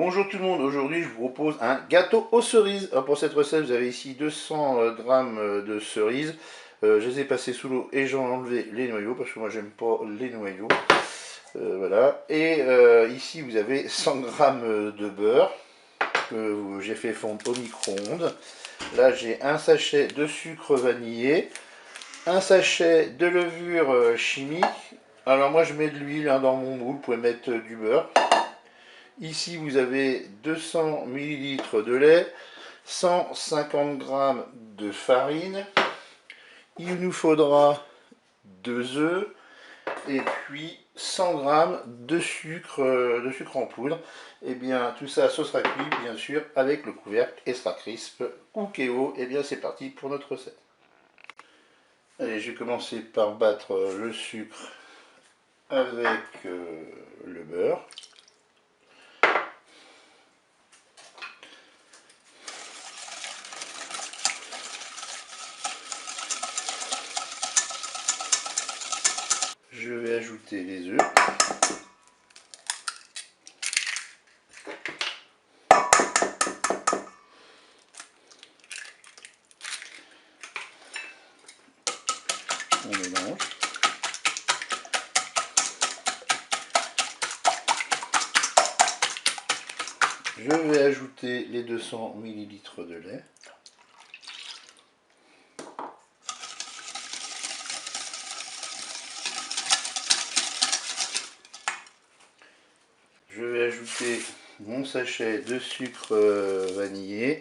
Bonjour tout le monde, aujourd'hui je vous propose un gâteau aux cerises. Alors pour cette recette vous avez ici 200 grammes de cerises. Je les ai passées sous l'eau et j'en ai enlevé les noyaux parce que moi j'aime pas les noyaux. Voilà. Et ici vous avez 100 grammes de beurre que j'ai fait fondre au micro-ondes. Là j'ai un sachet de sucre vanillé, un sachet de levure chimique. Alors moi je mets de l'huile dans mon moule, vous pouvez mettre du beurre. Ici, vous avez 200 ml de lait, 150 g de farine. Il nous faudra 2 œufs et puis 100 g de sucre en poudre. Et bien, tout ça, ce sera cuit, bien sûr, avec le couvercle Extra Crisp Cookéo. Et bien, c'est parti pour notre recette. Allez, je vais commencer par battre le sucre avec le beurre. Je vais ajouter les œufs. On mélange. Je vais ajouter les 200 ml de lait. Je vais ajouter mon sachet de sucre vanillé.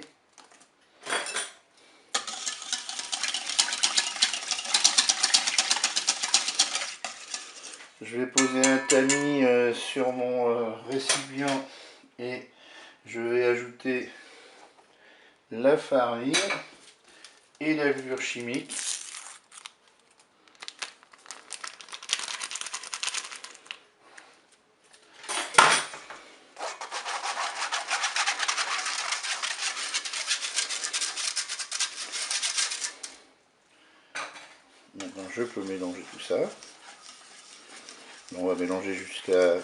Je vais poser un tamis sur mon récipient et je vais ajouter la farine et la levure chimique. Maintenant je peux mélanger tout ça. On va mélanger jusqu'à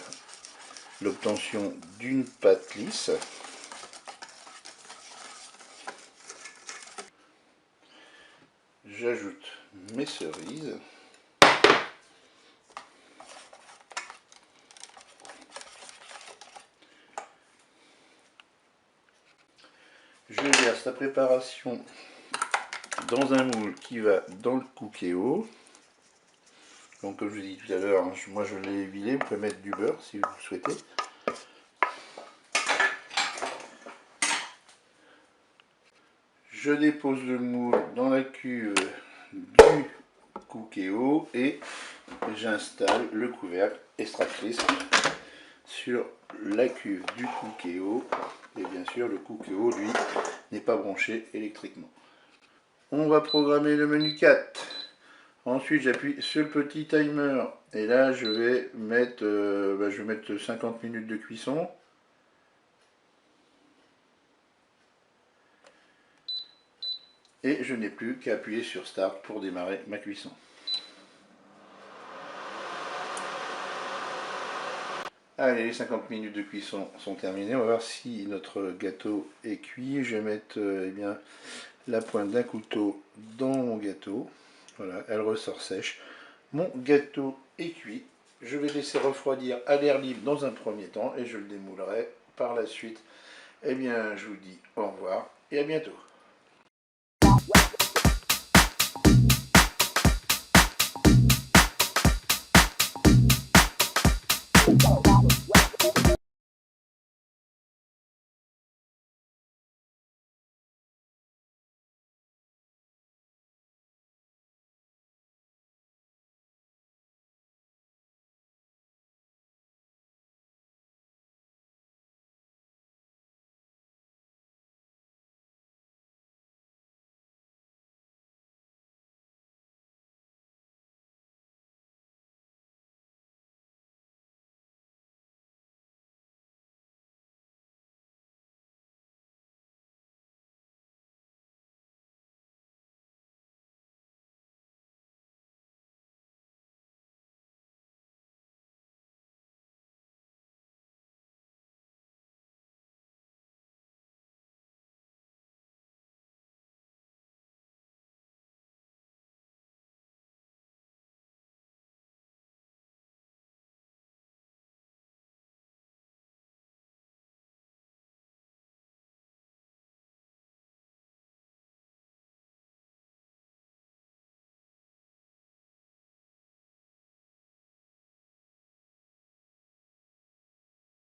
l'obtention d'une pâte lisse. J'ajoute mes cerises. Je verse la préparation dans un moule qui va dans le Cookéo. Donc comme je vous ai dit tout à l'heure, moi je l'ai huilé, vous pouvez mettre du beurre si vous le souhaitez. Je dépose le moule dans la cuve du Cookéo et j'installe le couvercle Extra Crisp sur la cuve du Cookéo. Et bien sûr le Cookéo lui n'est pas branché électriquement. On va programmer le menu 4. Ensuite j'appuie sur le petit timer et là je vais mettre 50 minutes de cuisson. Et je n'ai plus qu'à appuyer sur Start pour démarrer ma cuisson. Allez, les 50 minutes de cuisson sont terminées. On va voir si notre gâteau est cuit. Je vais mettre la pointe d'un couteau dans mon gâteau. Voilà, elle ressort sèche. Mon gâteau est cuit. Je vais laisser refroidir à l'air libre dans un premier temps et je le démoulerai par la suite. Eh bien, je vous dis au revoir et à bientôt.